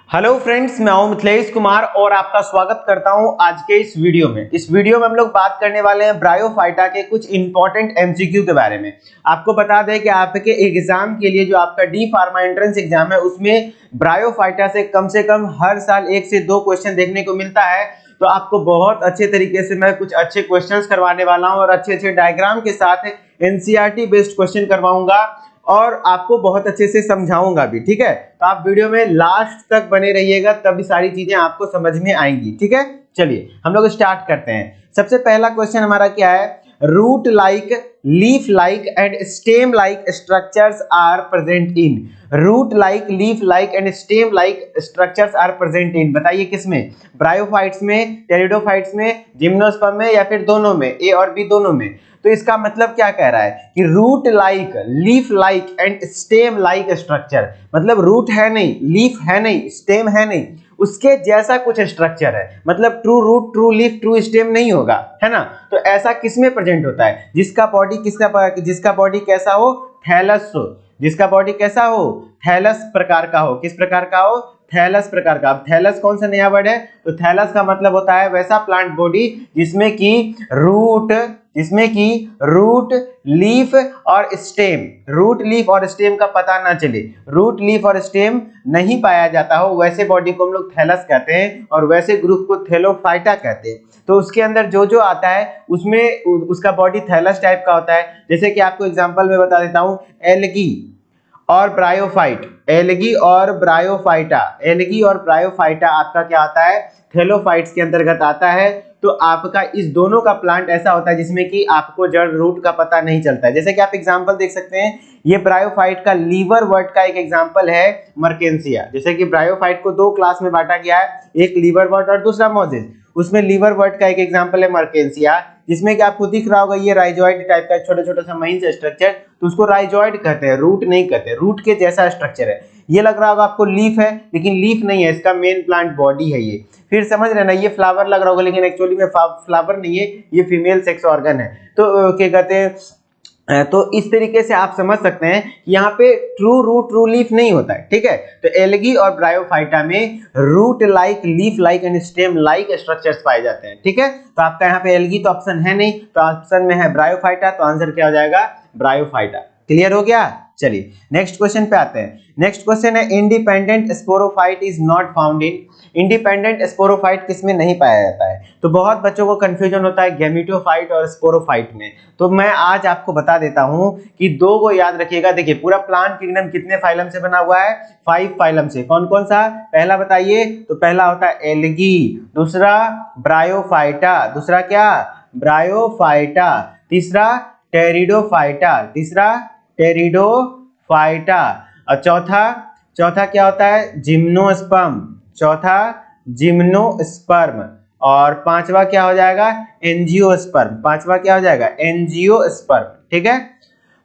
Hello friends, मैं हूं मिथिलेश कुमार और आपका स्वागत करता हूं आज के इस वीडियो में। इस वीडियो में हम लोग बात करने वाले हैं ब्रायोफाइटा के कुछ इंपॉर्टेंट एमसीक्यू के बारे में। आपको बता दें कि आपके एग्जाम के लिए जो आपका डी फार्मा एंट्रेंस एग्जाम है उसमें ब्रायोफाइटा से कम हर साल 1 से 2 क्वेश्चन देखने को मिलता है। तो आपको बहुत अच्छे तरीके से मैं कुछ अच्छे क्वेश्चंस करवाने वाला हूं और अच्छे डायग्राम के साथ एनसीईआरटी बेस्ड क्वेश्चन करवाऊंगा और आपको बहुत अच्छे से समझाऊंगा भी। ठीक है, तो आप वीडियो में लास्ट तक बने रहिएगा, तभी सारी चीजें आपको समझ में आएंगी। ठीक है, चलिए हम लोग स्टार्ट करते हैं। सबसे पहला क्वेश्चन हमारा क्या है? Root like, leaf like and stem like structures are present in. Root like, leaf like and stem like structures are present in. बताइए किसमें? ब्रायोफाइट्स में, टेरिडोफाइट्स में, जिम्नोस्पर्म में या फिर दोनों में? ए और बी दोनों में। तो इसका मतलब क्या कह रहा है कि root like, leaf like and stem like structure, मतलब रूट है नहीं, लीफ है नहीं, स्टेम है नहीं, उसके जैसा कुछ स्ट्रक्चर है। मतलब true root, true leaf, true stem नहीं होगा, है ना? तो ऐसा किसमें प्रेजेंट होता है? जिसका बॉडी कैसा हो? थैलस हो। जिसका बॉडी कैसा हो? थैलस प्रकार का हो। किस प्रकार का हो? थैलस प्रकार का। अब थैलस कौन सा नया वर्ड है? तो थैलस का मतलब होता है वैसा प्लांट बॉडी जिसमें कि रूट, लीफ और स्टेम, रूट लीफ और स्टेम का पता ना चले, रूट लीफ और स्टेम नहीं पाया जाता हो, वैसे बॉडी को हम लोग थैलस कहते हैं और वैसे ग्रुप को थैलोफाइटा कहते हैं। तो उसके अंदर जो जो आता है उसमें उसका बॉडी थैलस टाइप का होता है। जैसे कि आपको एग्जांपल में बता देता हूं, एल्गी और ब्रायोफाइट, एल्गी और ब्रायोफाइटा आपका क्या आता है? थैलोफाइट्स के अंतर्गत आता है। तो आपका इस दोनों का प्लांट ऐसा होता है जिसमें कि आपको जड़ रूट का पता नहीं चलता है। जैसे कि आप एग्जांपल देख सकते हैं, ये ब्रायोफाइट का लीवर वर्ड का एक एग्जांपल है मर्केंसिया। जैसे कि ब्रायोफाइट को 2 क्लास में बांटा गया है, एक लीवर वर्ड और दूसरा मोजेस। उसमें लीवर वर्ड का एक एग्जांपल है मर्केंसिया, जिसमें कि आपको दिख रहा होगा ये राइजोइड टाइप का छोटा सा महीन से स्ट्रक्चर, तो उसको राइजोइड कहते हैं, रूट नहीं कहते। रूट के जैसा स्ट्रक्चर है। ये लग रहा होगा आपको लीफ है, लेकिन लीफ नहीं है, इसका मेन प्लांट बॉडी है ये। फिर समझ रहे ना, ये फ्लावर लग रहा होगा लेकिन एक्चुअली में फ्लावर नहीं है, ये फीमेल सेक्स ऑर्गन है। तो क्या कहते हैं, तो इस तरीके से आप समझ सकते हैं कि यहाँ पे ट्रू रूट, ट्रू लीफ नहीं होता है। ठीक है, तो एल्गी और ब्रायोफाइटा में root like, leaf like and stem like structures पाए जाते हैं। ठीक है, तो आपका यहाँ पे एल्गी तो ऑप्शन है नहीं, तो ऑप्शन में है ब्रायोफाइटा, तो आंसर क्या हो जाएगा? ब्रायोफाइटा। क्लियर हो गया? चलिए नेक्स्ट क्वेश्चन पे आते हैं। नेक्स्ट क्वेश्चन है, independent sporophyte is not found in. Independent sporophyte किसमें नहीं पाया जाता है? तो बहुत बच्चों को कंफ्यूजन होता है गैमेटोफाइट और स्पोरोफाइट में। तो मैं आज आपको बता देता हूं कि 2 को याद रखिएगा। देखिए, पूरा प्लांट किंगडम कितने फाइलम से बना हुआ है? 5 फाइलम से। कौन कौन सा? पहला बताइए। तो पहला होता है एल्गी, दूसरा ब्रायोफाइटा, दूसरा क्या? ब्रायोफाइटा, तीसरा टेरिडोफाइटा और चौथा क्या होता है? जिम्नोस्पर्म, चौथा जिम्नोस्पर्म और पांचवा क्या हो जाएगा? एंजियोस्पर्म, पांचवा क्या हो जाएगा? एंजियोस्पर्म। ठीक है,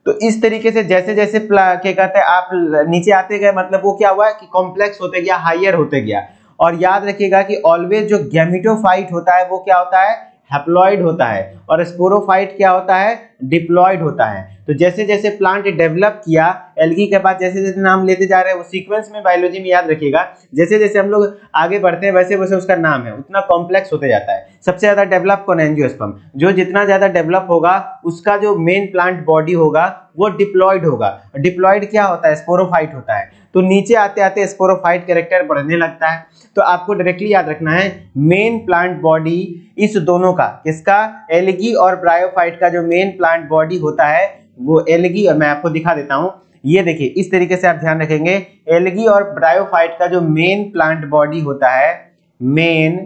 तो इस तरीके से जैसे जैसे क्या कहते हैं आप नीचे आते गए, मतलब वो क्या हुआ कि कॉम्प्लेक्स होते गया, हायर होते गया। और याद रखिएगा कि ऑलवेज जो गैमेटोफाइट होता है वो क्या होता है? हैप्लॉइड होता है, और स्पोरोफाइट क्या होता है? डिप्लॉइड होता है। तो जैसे जैसे प्लांट डेवलप किया, एल्गी के बाद जैसे जैसे नाम लेते जा रहे हैं, वो सीक्वेंस में बायोलॉजी में याद रखिएगा, जैसे जैसे हम लोग आगे बढ़ते हैं वैसे वैसे उसका नाम है उतना कॉम्प्लेक्स होते जाता है। सबसे ज्यादा डेवलप कौन? एंजियोस्पर्म। जो जितना ज्यादा डेवलप होगा उसका जो मेन प्लांट बॉडी होगा वो डिप्लॉइड होगा। डिप्लॉइड क्या होता है? स्पोरोफाइट होता है। तो नीचे आते आते स्पोरोफाइट कैरेक्टर बढ़ने लगता है। तो आपको डायरेक्टली याद रखना है मेन प्लांट बॉडी इस दोनों का, किसका? एल्गी और ब्रायोफाइट का जो मेन प्लांट बॉडी होता है वो एल्गी, और मैं आपको दिखा देता हूं। ये देखिए, इस तरीके से आप ध्यान रखेंगे, एल्गी और ब्रायोफाइट का जो मेन प्लांट बॉडी होता है, मेन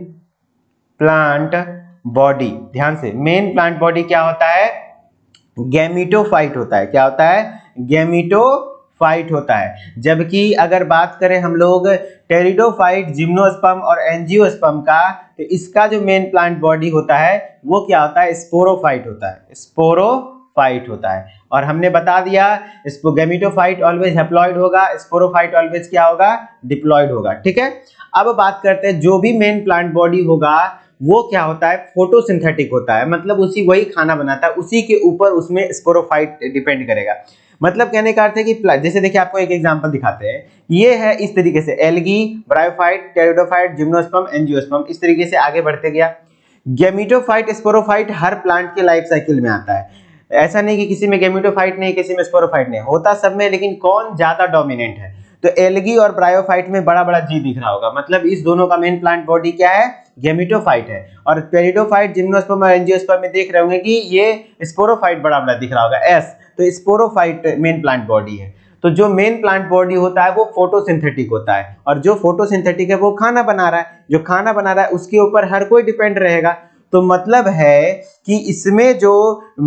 प्लांट बॉडी, ध्यान से, मेन प्लांट बॉडी क्या होता है? गैमेटोफाइट होता है। क्या होता है? गैमेटोफाइट होता है। जबकि अगर बात करें हम लोग टेरिडोफाइट, जिम्नोस्पर्म और एंजियोस्पर्म का, तो इसका जो मेन प्लांट बॉडी होता है वो क्या होता है? स्पोरोफाइट होता है, स्पोरोफाइट होता है। और हमने बता दिया गैमेटोफाइट ऑलवेज हैप्लॉइड होगा, स्पोरोफाइट ऑलवेज क्या होगा? डिप्लॉइड होगा। ठीक है, अब बात करते हैं जो भी मेन प्लांट बॉडी होगा वो क्या होता है? फोटोसिंथेटिक होता है, मतलब वही खाना बनाता है, उसी के ऊपर उसमें स्पोरोफाइट डिपेंड करेगा। मतलब कहने का अर्थ है कि जैसे देखिए आपको एक एग्जांपल दिखाते हैं, ये है इस तरीके से algae, bryophyte, pteridophyte, gymnosperm, angiosperm, इस तरीके से आगे बढ़ते गया। गैमेटोफाइट, स्पोरोफाइट हर प्लांट के लाइफ साइकिल में आता है। ऐसा नहीं कि किसी में गैमेटोफाइट नहीं, किसी में स्पोरोफाइट नहीं, होता सब में, लेकिन कौन ज्यादा डोमिनेंट है? तो एल्गी और ब्रायोफाइट में बड़ा बड़ा जी दिख रहा होगा, मतलब इस दोनों का मेन प्लांट बॉडी क्या है? गैमेटोफाइट है। और टेरिडोफाइट, जिम्नोस्पर्म और एंजियोस्पर्म में देख रहे होंगे कि ये स्पोरोफाइट बड़ा बड़ा दिख रहा होगा, एस, तो स्पोरोफाइट मेन प्लांट बॉडी है। तो जो मेन प्लांट बॉडी होता है वो फोटोसिंथेटिक होता है, और जो फोटोसिंथेटिक है वो खाना बना रहा है, जो खाना बना रहा है उसके ऊपर हर कोई डिपेंड रहेगा। तो मतलब है कि इसमें जो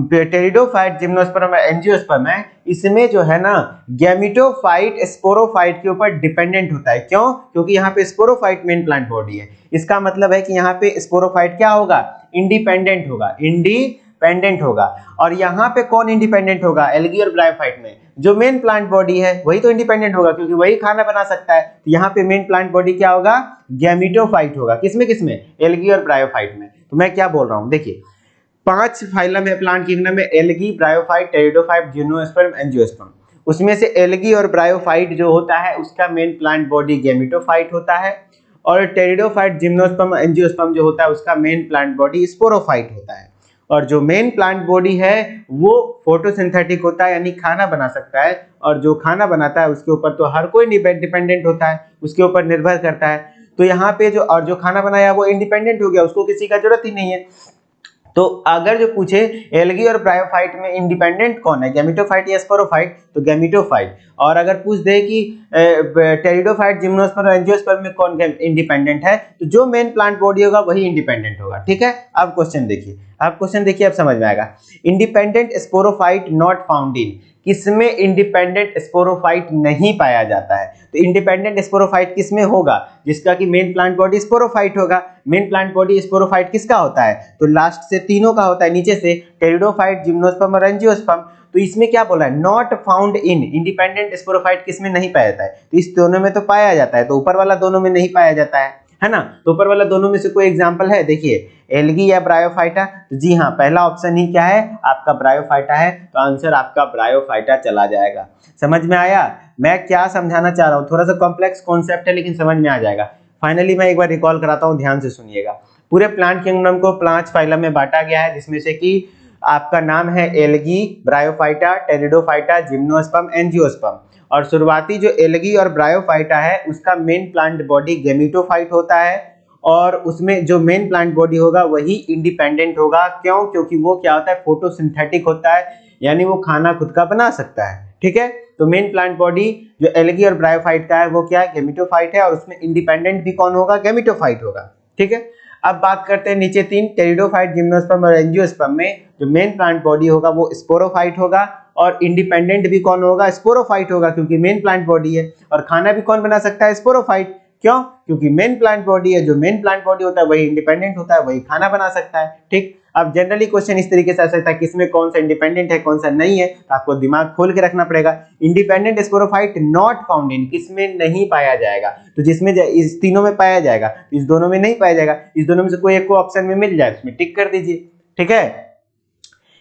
टेरिडोफाइट, जिम्नोस्पर्म, एंजियोस्पर्म है, इसमें जो है ना गैमेटोफाइट स्पोरोफाइट के ऊपर डिपेंडेंट होता है। क्यों? क्योंकि यहाँ पे स्पोरोफाइट मेन प्लांट बॉडी है। इसका मतलब है कि यहाँ पे स्पोरोफाइट क्या होगा? इंडिपेंडेंट होगा, इंडिपेंडेंट होगा। और यहाँ पे कौन इंडिपेंडेंट होगा? एल्गी और ब्रायोफाइट में जो मेन प्लांट बॉडी है वही तो इंडिपेंडेंट होगा, क्योंकि वही खाना बना सकता है। तो यहाँ पे मेन प्लांट बॉडी क्या होगा? गैमेटोफाइट होगा। किसमें किसमें? एल्गी और ब्रायोफाइट में। तो मैं क्या बोल रहा हूँ, देखिए 5 फाइलम है प्लांट किंगडम में, algae, bryophyte, pteridophyte, gymnosperm, angiosperm. उसमें से एल्गी और ब्रायोफाइट जो होता है उसका मेन प्लांट बॉडी गैमेटोफाइट होता है, और टेरिडोफाइट, जिम्नोस्पर्म, एंजियोस्पर्म जो होता है उसका मेन प्लांट बॉडी स्पोरोफाइट होता है। और जो मेन प्लांट बॉडी है वो फोटोसिंथेटिक होता है, यानी खाना बना सकता है, और जो खाना बनाता है उसके ऊपर तो हर कोई डिपेंडेंट होता है, उसके ऊपर निर्भर करता है। तो यहाँ पे जो खाना बनाया वो इंडिपेंडेंट हो गया, उसको किसी का जरूरत ही नहीं है। तो अगर जो पूछे एल्गी और ब्रायोफाइट में इंडिपेंडेंट कौन है, गैमेटोफाइट या स्पोरोफाइट, तो गैमेटोफाइट। और अगर पूछ दे कि टेरिडोफाइट, जिम्नोस्पर्म और एंजियोस्पर्म में कौन इंडिपेंडेंट है, तो जो मेन प्लांट बॉडी होगा वही इंडिपेंडेंट होगा। ठीक है, अब क्वेश्चन देखिए, अब समझ में आएगा। Independent sporophyte not found in, किसमें इंडिपेंडेंट स्पोरोफाइट नहीं पाया जाता है? तो इंडिपेंडेंट स्पोरोफाइट किसमें होगा? जिसका कि मेन प्लांट बॉडी स्पोरोफाइट होगा। मेन प्लांट बॉडी स्पोरोफाइट किसका होता है? तो लास्ट से तीनों का होता है, नीचे से टेरिडोफाइट, जिम्नोस्पर्म और एंजियोस्पर्म। तो इसमें क्या बोला है? Not found in, independent sporophyte किसमें नहीं पाया जाता है? तो इस दोनों में तो पाया जाता है, तो ऊपर वाला दोनों में नहीं पाया जाता है ना? तो ऊपर वाला दोनों में से कोई एग्जांपल है? देखिए एल्गी या ब्रायोफाइटा, तो जी हाँ, पहला ऑप्शन ही क्या है आपका? ब्रायोफाइटा है। तो आंसर आपका ब्रायोफाइटा चला जाएगा। समझ में आया मैं क्या समझाना चाह रहा हूँ? थोड़ा सा कॉम्प्लेक्स कॉन्सेप्ट है लेकिन समझ में आ जाएगा। फाइनली मैं एक बार रिकॉल कराता हूँ, ध्यान से सुनिएगा। पूरे प्लांट किंगडम को 5 फाइलम में बांटा गया है, जिसमें से कि आपका नाम है algae, bryophyta, pteridophyta, gymnosperm, angiosperm. और शुरुआती जो एल्गी और ब्रायोफाइटा है उसका मेन प्लांट बॉडी गैमेटोफाइट होता है, और उसमें जो मेन प्लांट बॉडी होगा वही इंडिपेंडेंट होगा। क्यों? क्योंकि वो क्या होता है? फोटोसिंथेटिक होता है, यानी वो खाना खुद का बना सकता है। ठीक है, तो मेन प्लांट बॉडी जो एल्गी और ब्रायोफाइट का है वो क्या है? गैमेटोफाइट है, और उसमें इंडिपेंडेंट भी कौन होगा? गैमेटोफाइट होगा। ठीक है, अब बात करते हैं नीचे 3 टेरिडोफाइट, जिम्नोस्पर्म और एंजियोस्पर्म में जो मेन प्लांट बॉडी होगा वो स्पोरोफाइट होगा, और इंडिपेंडेंट भी कौन होगा? स्पोरोफाइट होगा, क्योंकि मेन प्लांट बॉडी है। और खाना भी कौन बना सकता है? स्पोरोफाइट। क्यों? क्योंकि मेन प्लांट बॉडी है, जो मेन प्लांट बॉडी होता है वही इंडिपेंडेंट होता है, वही खाना बना सकता है। ठीक, अब जनरली क्वेश्चन इस तरीके से आ सकता है किसमें कौन सा इंडिपेंडेंट है, कौन सा नहीं है, तो आपको दिमाग खोल के रखना पड़ेगा। Independent sporophyte not found in, किसमें नहीं पाया जाएगा? तो जिसमें इस तीनों में पाया जाएगा, इस दोनों में नहीं पाया जाएगा। इस दोनों में से कोई एक को ऑप्शन में मिल जाए उसमें टिक कर दीजिए। ठीक है,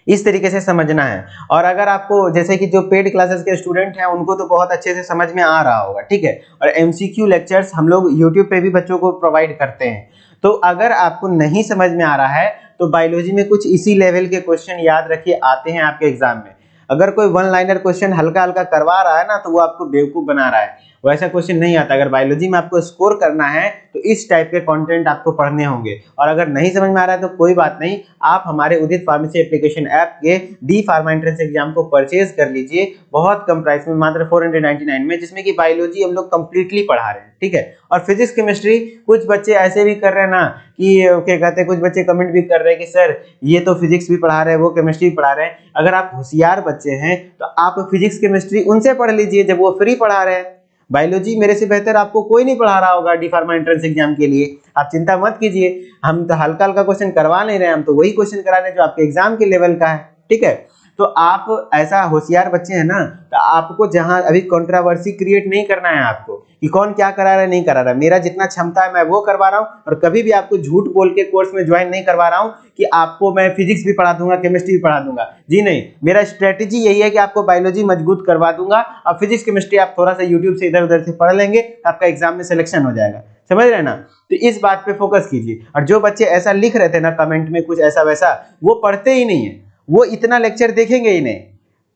इस तरीके से समझना है। और अगर आपको जैसे कि जो पेड क्लासेस के स्टूडेंट हैं उनको तो बहुत अच्छे से समझ में आ रहा होगा। ठीक है, और एमसीक्यू लेक्चर्स हम लोग यूट्यूब पे भी बच्चों को प्रोवाइड करते हैं। तो अगर आपको नहीं समझ में आ रहा है तो बायोलॉजी में कुछ इसी लेवल के क्वेश्चन याद रखिए आते हैं आपके एग्जाम में। अगर कोई 1 लाइनर क्वेश्चन हल्का हल्का करवा रहा है ना, तो वो आपको बेवकूफ बना रहा है, वैसा क्वेश्चन नहीं आता। अगर बायोलॉजी में आपको स्कोर करना है तो इस टाइप के कंटेंट आपको पढ़ने होंगे। और अगर नहीं समझ में आ रहा है तो कोई बात नहीं, आप हमारे उदित फार्मेसी एप्लीकेशन ऐप के डी फार्मा एंट्रेंस एग्जाम को परचेज कर लीजिए बहुत कम प्राइस में, मात्र 499 में, जिसमें कि बायोलॉजी हम लोग कंप्लीटली पढ़ा रहे हैं। ठीक है, और फिजिक्स केमिस्ट्री कुछ बच्चे ऐसे भी कर रहे हैं ना कि क्या कहते हैं, कुछ बच्चे कमेंट भी कर रहे हैं कि सर ये तो फिजिक्स भी पढ़ा रहे हैं, वो केमिस्ट्री भी पढ़ा रहे हैं। अगर आप होशियार बच्चे हैं तो आप फिजिक्स केमिस्ट्री उनसे पढ़ लीजिए जब वो फ्री पढ़ा रहे हैं। बायोलॉजी मेरे से बेहतर आपको कोई नहीं पढ़ा रहा होगा डी फार्मा एंट्रेंस एग्जाम के लिए, आप चिंता मत कीजिए। हम तो हल्का हल्का क्वेश्चन करवा नहीं रहे हैं, हम तो वही क्वेश्चन करा रहे हैं जो आपके एग्जाम के लेवल का है। ठीक है, तो आप ऐसा होशियार बच्चे हैं ना, तो आपको जहां अभी कंट्रोवर्सी क्रिएट नहीं करना है आपको कि कौन क्या करा रहा है नहीं करा रहा है। मेरा जितना क्षमता है मैं वो करवा रहा हूँ, और कभी भी आपको झूठ बोल के कोर्स में ज्वाइन नहीं करवा रहा हूँ कि आपको मैं फिजिक्स भी पढ़ा दूंगा, केमिस्ट्री भी पढ़ा दूंगा। जी नहीं, मेरा स्ट्रेटेजी यही है कि आपको बायोलॉजी मजबूत करवा दूंगा, और फिजिक्स केमिस्ट्री आप थोड़ा सा यूट्यूब से इधर उधर से पढ़ लेंगे, आपका एग्जाम में सिलेक्शन हो जाएगा। समझ रहे हैं ना? तो इस बात पे फोकस कीजिए। और जो बच्चे ऐसा लिख रहे थे ना कमेंट में कुछ ऐसा वैसा, वो पढ़ते ही नहीं है, वो इतना लेक्चर देखेंगे ही नहीं।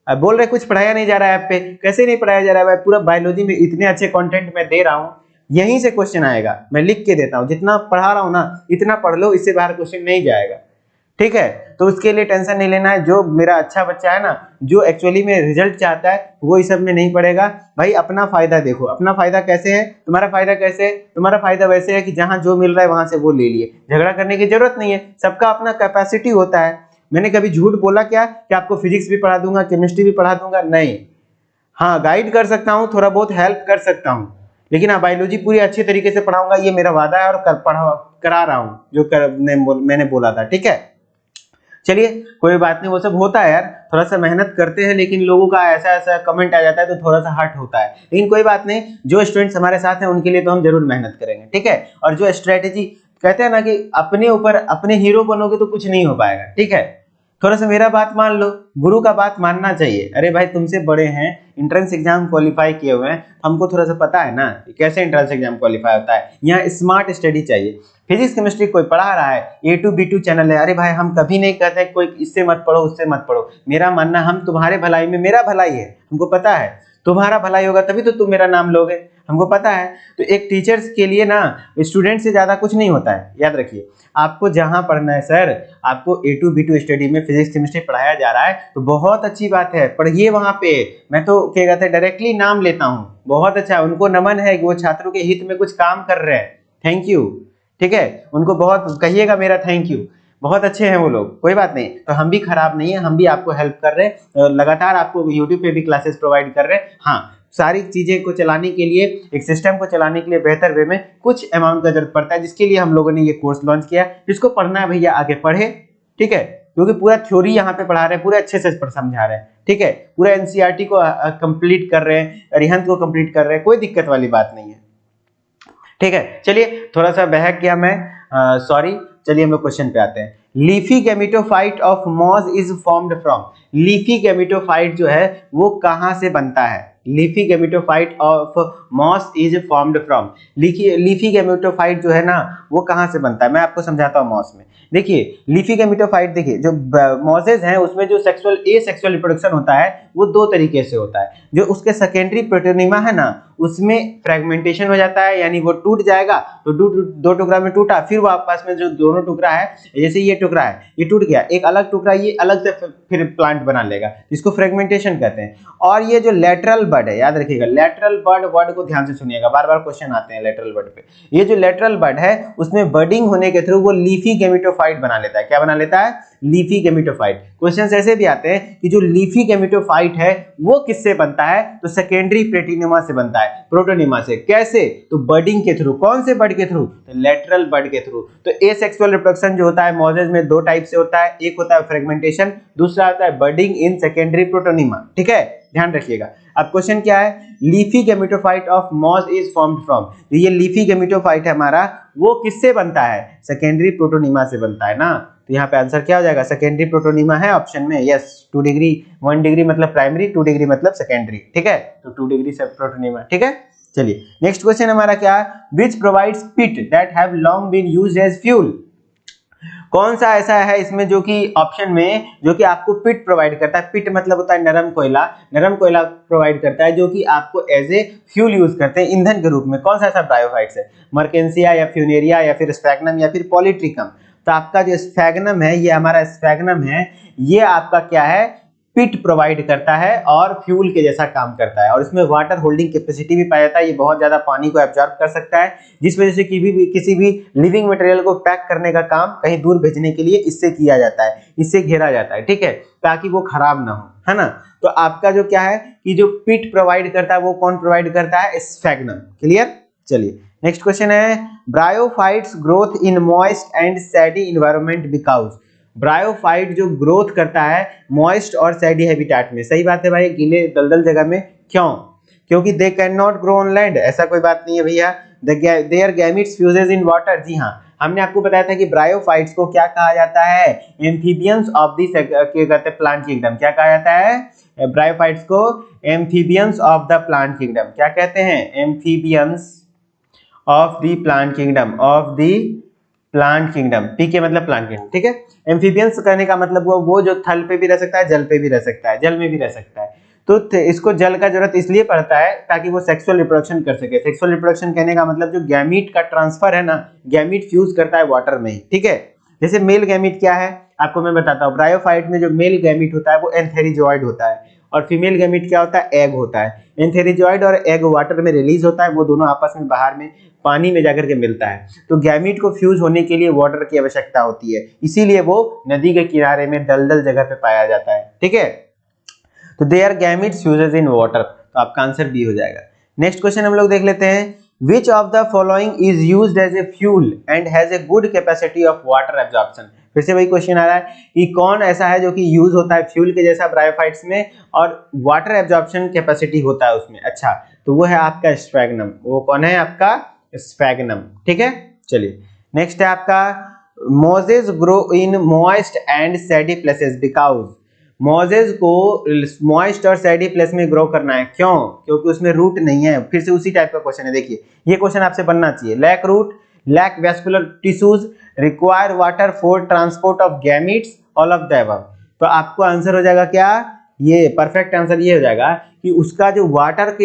अब बोल रहे कुछ पढ़ाया नहीं जा रहा है ऐप पे, कैसे नहीं पढ़ाया जा रहा है भाई? पूरा बायोलॉजी में इतने अच्छे कंटेंट मैं दे रहा हूँ, यहीं से क्वेश्चन आएगा, मैं लिख के देता हूँ। जितना पढ़ा रहा हूँ ना इतना पढ़ लो, इससे बाहर क्वेश्चन नहीं जाएगा। ठीक है, तो उसके लिए टेंशन नहीं लेना है। जो मेरा अच्छा बच्चा है ना, जो एक्चुअली में रिजल्ट चाहता है, वो इस सब में नहीं पड़ेगा भाई। अपना फायदा देखो। अपना फायदा कैसे है? तुम्हारा फायदा कैसे है? तुम्हारा फायदा वैसे है कि जहां जो मिल रहा है वहां से वो ले लिए, झगड़ा करने की जरूरत नहीं है। सबका अपना कैपेसिटी होता है। मैंने कभी झूठ बोला क्या कि आपको फिजिक्स भी पढ़ा दूंगा, केमिस्ट्री भी पढ़ा दूंगा? नहीं। हाँ, गाइड कर सकता हूँ, थोड़ा बहुत हेल्प कर सकता हूँ, लेकिन हाँ बायोलॉजी पूरी अच्छी तरीके से पढ़ाऊंगा, ये मेरा वादा है, और करा रहा हूँ जो मैंने बोला था। ठीक है, चलिए कोई बात नहीं, वो सब होता है यार, थोड़ा सा मेहनत करते हैं, लेकिन लोगों का ऐसा ऐसा कमेंट आ जाता है तो थोड़ा सा हर्ट होता है। लेकिन कोई बात नहीं, जो स्टूडेंट्स हमारे साथ हैं उनके लिए तो हम जरूर मेहनत करेंगे। ठीक है, और जो स्ट्रेटेजी कहते हैं ना कि अपने ऊपर अपने हीरो बनोगे तो कुछ नहीं हो पाएगा। ठीक है, थोड़ा सा मेरा बात मान लो, गुरु का बात मानना चाहिए। अरे भाई तुमसे बड़े हैं, एंट्रेंस एग्जाम क्वालिफाई किए हुए हैं, हमको थोड़ा सा पता है ना कि कैसे एंट्रेंस एग्जाम क्वालिफाई होता है। यहाँ स्मार्ट स्टडी चाहिए। फिजिक्स केमिस्ट्री कोई पढ़ा रहा है, A2 B2 चैनल है, अरे भाई हम कभी नहीं कहते कोई इससे मत पढ़ो उससे मत पढ़ो। मेरा मानना, हम तुम्हारे भलाई में, मेरा भलाई है, हमको पता है तुम्हारा भलाई होगा तभी तो तुम मेरा नाम लोगे, हमको पता है। तो एक टीचर्स के लिए ना स्टूडेंट से ज्यादा कुछ नहीं होता है, याद रखिए। आपको जहां पढ़ना है सर, आपको A2 B2 स्टडी में फिजिक्स केमिस्ट्री पढ़ाया जा रहा है तो बहुत अच्छी बात है, पढ़िए वहां पे। मैं तो क्या कहते हैं डायरेक्टली नाम लेता हूँ, बहुत अच्छा है। उनको नमन है कि वो छात्रों के हित में कुछ काम कर रहे हैं, थैंक यू। ठीक है, उनको बहुत कहिएगा मेरा थैंक यू, बहुत अच्छे हैं वो लोग, कोई बात नहीं। तो हम भी खराब नहीं है, हम भी आपको हेल्प कर रहे हैं, लगातार आपको यूट्यूब पे भी क्लासेस प्रोवाइड कर रहे हैं। हाँ, सारी चीजें को चलाने के लिए, एक सिस्टम को चलाने के लिए बेहतर वे में कुछ अमाउंट का जरूरत पड़ता है, जिसके लिए हम लोगों ने ये कोर्स लॉन्च किया। जिसको पढ़ना है भैया आगे पढ़े। ठीक है, क्योंकि पूरा थ्योरी यहाँ पे पढ़ा रहे हैं, पूरे अच्छे से समझा रहे हैं। ठीक है, पूरा एनसीईआरटी को कंप्लीट कर रहे हैं, अरिहंत को कंप्लीट कर रहे हैं, कोई दिक्कत वाली बात नहीं है। ठीक है, चलिए थोड़ा सा बहक गया मैं, सॉरी। चलिए हम लोग क्वेश्चन पे आते हैं। Leafy gametophyte of moss is formed from. Leafy gametophyte जो है वो कहां से बनता है? Leafy gametophyte of moss is formed from. Leafy gametophyte जो है ना वो कहां से बनता है, मैं आपको समझाता हूं मॉस में। देखिए लीफी गैमेटोफाइट, देखिए जो मॉसेज हैं उसमें जो सेक्सुअल रिप्रोडक्शन होता है वो दो तरीके से होता है। जो उसके सेकेंडरी प्रोटोनिमा है ना, उसमें फ्रेगमेंटेशन हो जाता है, यानी वो टूट जाएगा। तो दो टुकड़ा में टूटा, फिर वो आपस में जो दोनों टुकड़ा है, जैसे ये टुकड़ा है ये टूट गया, एक अलग टुकड़ा ये अलग से फिर प्लांट बना लेगा, इसको फ्रेगमेंटेशन कहते हैं। और ये जो लेटरल बड है, याद रखिएगा लेटरल बड, वर्ड को ध्यान से सुनिएगा, बार बार क्वेश्चन आते हैं लेटरल बड पे। ये जो लेटरल बड है उसमें बडिंग होने के थ्रू वो लीफी गैमेटोफाइट बना लेता है। क्या बना लेता है? Leafy gametophyte. क्वेश्चंस ऐसे भी आते हैं कि जो लीफी गैमेटोफाइट है वो किससे बनता है? तो सेकेंडरी प्रोटोनिमा से बनता है, प्रोटोनिमा से। कैसे? तो बडिंग के थ्रू। कौन से बड के थ्रू? तो लेटरल बड के थ्रू। तो एसेक्सुअल रिप्रोडक्शन जो होता है मॉसेज में दो टाइप से होता है, एक होता है फ्रेगमेंटेशन, दूसरा होता है बडिंग इन सेकेंडरी प्रोटोनिमा। ठीक है, ध्यान रखिएगा। अब क्वेश्चन क्या है? Leafy gametophyte of moss is formed from. तो ये लीफी गैमेटोफाइट है हमारा, वो किससे बनता है? सेकेंडरी प्रोटोनिमा से बनता है ना। तो यहाँ पे आंसर क्या हो जाएगा? सेकेंडरी प्रोटोनिमा है ऑप्शन में, यस। 2 डिग्री, 1 डिग्री मतलब प्राइमरी, 2 डिग्री मतलब सेकेंडरी। ठीक है, तो 2 डिग्री से प्रोटोनिमा। ठीक है, चलिए नेक्स्ट क्वेश्चन हमारा क्या है? Which provides peat that have long been used as fuel. कौन सा ऐसा है इसमें जो कि ऑप्शन में जो कि आपको पिट प्रोवाइड करता है? पिट मतलब होता है नरम कोयला, नरम कोयला प्रोवाइड करता है जो कि आपको एज ए फ्यूल यूज करते हैं, ईंधन के रूप में। कौन सा ऐसा ब्रायोफाइट्स है? मर्केंसिया या फ्यूनेरिया या फिर स्फैग्नम या फिर पॉलीट्रिकम। तो आपका जो स्फैग्नम है, ये हमारा स्फैग्नम है, ये आपका क्या है? पिट प्रोवाइड करता है और फ्यूल के जैसा काम करता है। और इसमें वाटर होल्डिंग कैपेसिटी भी पाया जाता है, ये बहुत ज्यादा पानी को एब्जॉर्ब कर सकता है, जिस वजह से किसी भी लिविंग मटेरियल को पैक करने का काम कहीं दूर भेजने के लिए इससे किया जाता है, इससे घेरा जाता है। ठीक है, ताकि वो खराब ना हो, है ना। तो आपका जो क्या है कि जो पिट प्रोवाइड करता है वो कौन प्रोवाइड करता है? स्फैग्नम। क्लियर। चलिए नेक्स्ट क्वेश्चन है, bryophytes growth in moist and सैडी environment because. Bryophyte जो ग्रोथ करता है मॉइस्ट और सैडी हैबिटेट में। सही बात है भाई, गीले दलदल जगह में। क्यों? क्योंकि they can not grow on land, ऐसा कोई बात नहीं है भैया। There gametes fuses in water. जी हाँ, हमने आपको बताया था कि ब्रायोफाइट्स को क्या कहा जाता है, एम्फीबियंस ऑफ द क्या कहते हैं, प्लांट किंगडम। क्या कहा जाता है ब्रायोफाइट्स को? Amphibians of the plant kingdom. क्या कहते हैं? Amphibians of the plant kingdom, of the plant kingdom. PK मतलब प्लांट किंगडम, ठीक है। एम्फीबियंस करने का मतलब वो जो थल पे भी रह सकता है, जल पे भी रह सकता है, जल में भी रह सकता है। तो इसको जल का जरूरत इसलिए पड़ता है ताकि वो सेक्सुअल रिप्रोडक्शन कर सके। सेक्सुअल रिप्रोडक्शन कहने का मतलब जो गैमीट का ट्रांसफर है ना, गैमीट फ्यूज करता है वाटर में ही, ठीक है। जैसे मेल गैमीट क्या है आपको मैं बताता हूँ। ब्रायोफाइट में जो मेल गैमीट होता है वो एंथेरिजॉइड होता है, और फीमेल गैमीट क्या होता है? एग होता है। एंथेरिजॉइड और एग वाटर में रिलीज होता है, वो दोनों आपस में बाहर में पानी में जाकर के मिलता है। तो गैमीट को फ्यूज होने के लिए वाटर की आवश्यकता होती है, इसीलिए वो नदी के किनारे में दलदल जगह पे पाया जाता है, ठीक है। तो there gametes fuses in water, तो आपका आंसर बी हो जाएगा। नेक्स्ट क्वेश्चन हम लोग देख लेते हैं। Which of the following is used as a fuel and has a good capacity of water absorption. फिर से वही क्वेश्चन आ रहा है कि कौन ऐसा है जो कि यूज होता है फ्यूल के जैसा ब्रायोफाइट्स में और वाटर एब्जॉर्प्शन कैपेसिटी होता है उसमें। अच्छा, तो वो है आपका स्फैग्नम। वो कौन है? आपका स्फैग्नम, ठीक है। चलिए नेक्स्ट है आपका Moses grow in moist and सैडी places because. Moses को मॉइस्ट और सैडी प्लेस में ग्रो करना है, क्यों? क्योंकि उसमें रूट नहीं है। फिर से उसी टाइप का क्वेश्चन है, देखिए ये क्वेश्चन आपसे बनना चाहिए। Lack root, lack vascular tissues, require water for transport of gametes, all of the above. तो आपको आंसर हो जाएगा क्या? ये परफेक्ट आंसर ये हो जाएगा कि उसका जो वाटर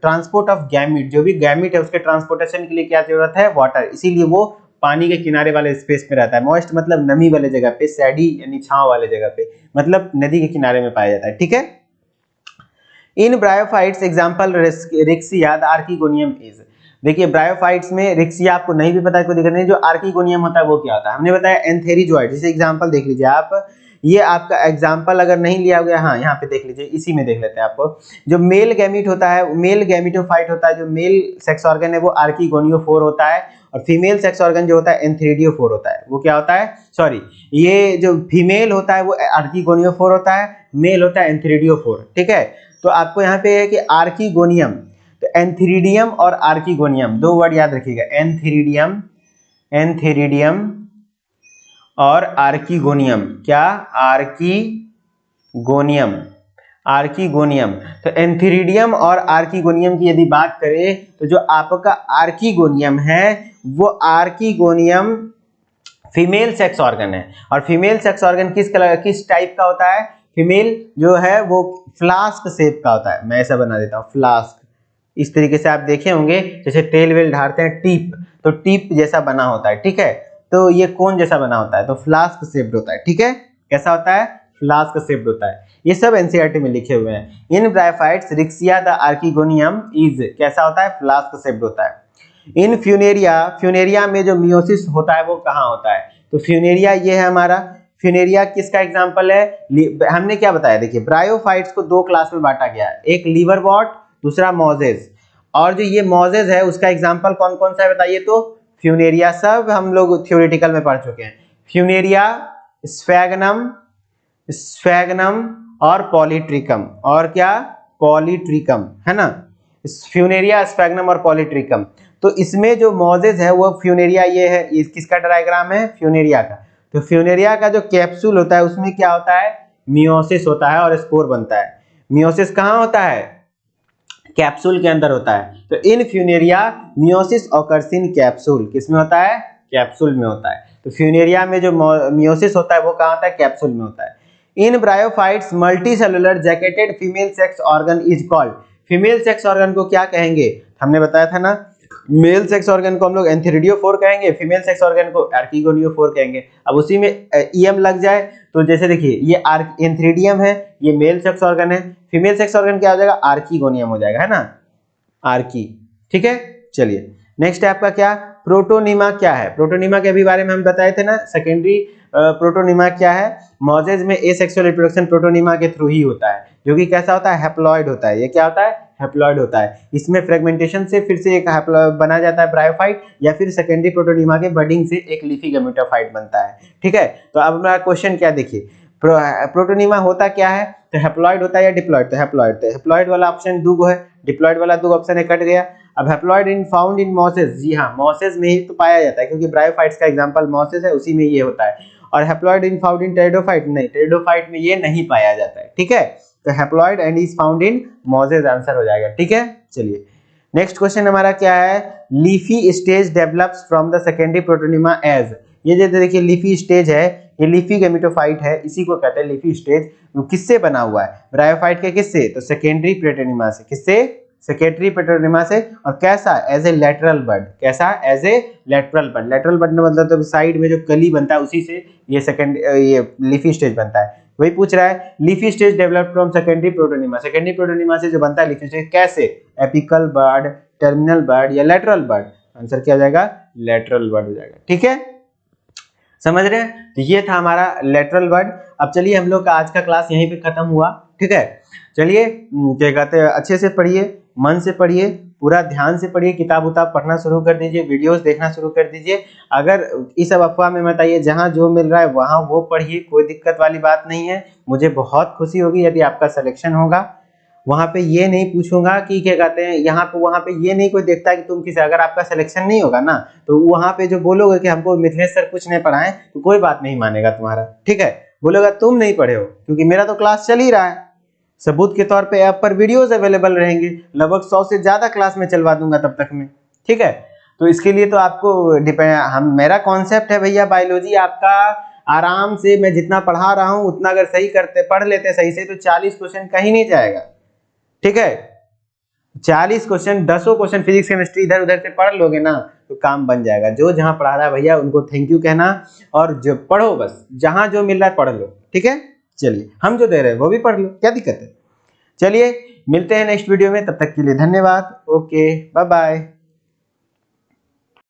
ट्रांसपोर्ट ऑफ गैमीट, जो भी गैमीट है उसके ट्रांसपोर्टेशन के लिए क्या जरूरत है? वाटर। इसीलिए वो पानी के किनारे वाले स्पेस में रहता है। मॉइस्ट मतलब नमी वाले जगह पे, सैडी यानी छांव वाले जगह पे, मतलब नदी के किनारे में पाया जाता है, ठीक है। In bryophytes example riccia the archegonium is. देखिए ब्रायोफाइट्स में रिक्सिया आपको नहीं भी पता है, कोई दिक्कत नहीं। जो आर्किगोनियम होता है वो क्या होता है? हमने बताया एंथेरिजॉइड। जैसे एग्जांपल देख लीजिए आप, ये आपका एग्जांपल अगर नहीं लिया गया, हाँ यहाँ पे देख लीजिए, इसी में देख लेते हैं आपको। जो मेल गैमीट होता है, मेल गैमीटोफाइट होता है, जो मेल सेक्स ऑर्गन है वो आर्किगोनियोफोर होता है, और फीमेल सेक्स ऑर्गन जो होता है एंथेरिडियोफोर होता है। वो क्या होता है? सॉरी, ये जो फीमेल होता है वो आर्किगोनियोफोर होता है, मेल होता है एंथेरिडियोफोर, ठीक है। तो आपको यहाँ पे है कि आर्किगोनियम, तो एंथेरिडियम और आर्किगोनियम दो वर्ड याद रखिएगा, एंथेरिडियम, एंथेरिडियम और आर्किगोनियम। क्या? Archegonium, archegonium. तो एंथेरिडियम और आर्किगोनियम की यदि बात करें तो जो आपका आर्किगोनियम है वो आर्किगोनियम फीमेल सेक्स ऑर्गन है। और फीमेल सेक्स ऑर्गन किस टाइप का होता है? फीमेल जो है वो फ्लास्क शेप का होता है। मैं ऐसा बना देता हूँ, फ्लास्क। इस तरीके से आप देखे होंगे, जैसे तेल वेल ढारते हैं टीप, तो टीप जैसा बना होता है, ठीक है। तो ये कोन जैसा बना होता है, तो फ्लास्क शेप्ड होता है, ठीक है। कैसा होता है? फ्लास्क शेप्ड होता है। ये सब एनसीईआरटी में लिखे हुए हैं। In bryophytes riccia the archegonium is कैसा होता है? फ्लास्क शेप्ड होता है। इन फ्यूनेरिया, फ्यूनेरिया में जो मियोसिस होता है वो कहाँ होता है? तो फ्यूनेरिया ये है हमारा। फ्यूनेरिया किसका एग्जांपल है? हमने क्या बताया, देखिए ब्रायोफाइट्स को दो क्लास में बांटा गया है, एक लीवरवॉट, दूसरा मोजेस। और जो ये मोजेस है उसका एग्जांपल कौन कौन सा है बताइए? तो फ्यूनेरिया, सब हम लोग थ्योरेटिकल में पढ़ चुके हैं। फ्यूनेरिया, स्फैग्नम, स्फैग्नम और पॉलीट्रिकम। और क्या? पॉलीट्रिकम, है ना। फ्यूनेरिया, स्फैग्नम और पॉलीट्रिकम। तो इसमें जो मोजेस है वो फ्यूनेरिया ये है, ये किसका डायग्राम है? फ्यूनेरिया का। तो फ्यूनेरिया का जो कैप्सूल होता है उसमें क्या होता है? मियोसिस होता है और स्पोर बनता है। मियोसिस कहाँ होता है? कैप्सूल के अंदर होता है। तो in funaria meiosis occurs in capsule. किसमें होता है? कैप्सूल में होता है। तो फ्यूनेरिया में जो मियोसिस होता है वो कहाँ होता है? कैप्सूल में होता है। In bryophytes multicellular jacketed female sex organ is called. Female sex organ को क्या कहेंगे? हमने बताया था ना, मेल सेक्स ऑर्गन को हम लोग एंथेरिडियोफोर कहेंगे, फीमेल सेक्स ऑर्गन को आर्किगोनियोफोर कहेंगे। अब उसी में ईएम लग जाए तो जैसे देखिए ये एंथेरिडियम है, ये मेल सेक्स ऑर्गन है, फीमेल सेक्स ऑर्गन क्या हो जाएगा? आर्किगोनियम हो जाएगा, है ना, आर्की, ठीक है। चलिए नेक्स्ट है आपका क्या? प्रोटोनिमा क्या है? प्रोटोनिमा के भी बारे में हम बताए थे ना, सेकेंडरी प्रोटोनिमा क्या है? मॉजेज में एसेक्सुअल रिप्रोडक्शन प्रोटोनिमा के थ्रू ही होता है, जो कि कैसा होता है? हैप्लॉइड होता है। ये क्या होता है? हैप्लॉइड होता है। इसमें फ्रेगमेंटेशन से फिर से एक बना जाता है ब्रायोफाइट, या फिर सेकेंडरी प्रोटोनीमा के बडिंग से एक लीफी गैमेटोफाइट बनता है। ठीक है, तो अब हमारा क्वेश्चन क्या देखिए, प्रोटोनीमा होता क्या है, तो हैप्लॉइड होता है या डिप्लॉइड, तो हैप्लॉइड, तो हैप्लॉइड वाला ऑप्शन दूगो है, डिप्लॉइड वाला दूगो ऑप्शन है, कट गया। अब haploid in found in mosses, जी हाँ मॉसेस में ही तो पाया जाता है, क्योंकि ब्रायोफाइट्स का एग्जांपल मॉसेस है, उसी में ये होता है। और haploid in found in pteridophyte, नहीं टेरिडोफाइट में ये नहीं पाया जाता है। ठीक है, तो haploid and is found in mosses answer हो जाएगा। ठीक है, चलिए नेक्स्ट क्वेश्चन हमारा क्या है, leafy stage develops from the secondary protonema as, ये जो देखिए लीफी स्टेज है, ये लीफी गैमेटोफाइट है, इसी को कहते हैं लीफी स्टेज। किससे बना हुआ है, ब्रायोफाइट के किससे, तो सेकेंडरी प्रोटोनीमा से, किससे, सेकेंडरी प्रोटोनीमा से। और कैसा, एज ए लेटरल बड, कैसा, as a lateral bud, lateral bud मतलब तो साइड में जो कली बनता है उसी से ये लीफी स्टेज बनता है। वही पूछ रहा है, leafy stage develop from secondary protonema, secondary protonema से जो बनता है लीफी स्टेज, कैसे, एपिकल बड, टर्मिनल बड या लेटरल बड, आंसर क्या हो जाएगा, लेटरल बड हो जाएगा। ठीक है, समझ रहे हैं, तो ये था हमारा लेटरल बड। अब चलिए हम लोग का आज का क्लास यहीं पे खत्म हुआ। ठीक है, चलिए क्या कहते हैं, अच्छे से पढ़िए, मन से पढ़िए, पूरा ध्यान से पढ़िए, किताब उताब पढ़ना शुरू कर दीजिए, वीडियोस देखना शुरू कर दीजिए। अगर इस सब अफवाह में मत आइए, जहाँ जो मिल रहा है वहाँ वो पढ़िए, कोई दिक्कत वाली बात नहीं है। मुझे बहुत खुशी होगी यदि आपका सिलेक्शन होगा। वहाँ पे ये नहीं पूछूंगा कि क्या कहते हैं, यहाँ पे वहाँ पे ये नहीं कोई देखता कि तुम किसे, अगर आपका सिलेक्शन नहीं होगा ना, तो वहाँ पे जो बोलोगे कि हमको मिथिलेश सर कुछ नहीं पढ़ाएं, तो कोई बात नहीं मानेगा तुम्हारा। ठीक है, बोलेगा तुम नहीं पढ़े हो, क्योंकि मेरा तो क्लास चल ही रहा है। सबूत के तौर पे ऐप पर वीडियोस अवेलेबल रहेंगे, लगभग 100 से ज्यादा क्लास में चलवा दूंगा तब तक में। ठीक है, तो इसके लिए तो आपको मेरा कॉन्सेप्ट है भैया, बायोलॉजी आपका आराम से मैं जितना पढ़ा रहा हूँ उतना अगर सही करते, पढ़ लेते सही से, तो 40 क्वेश्चन कहीं नहीं जाएगा। ठीक है, 40 क्वेश्चन, 10 क्वेश्चन फिजिक्स केमिस्ट्री इधर उधर से पढ़ लोगे ना, तो काम बन जाएगा। जो जहां पढ़ा रहा है भैया उनको थैंक यू कहना, और जो पढ़ो बस, जहां जो मिल रहा है पढ़ लो। ठीक है, चलिए हम जो दे रहे हैं वो भी पढ़ लो, क्या दिक्कत है। चलिए मिलते हैं नेक्स्ट वीडियो में, तब तक के लिए धन्यवाद, ओके बाय बाय।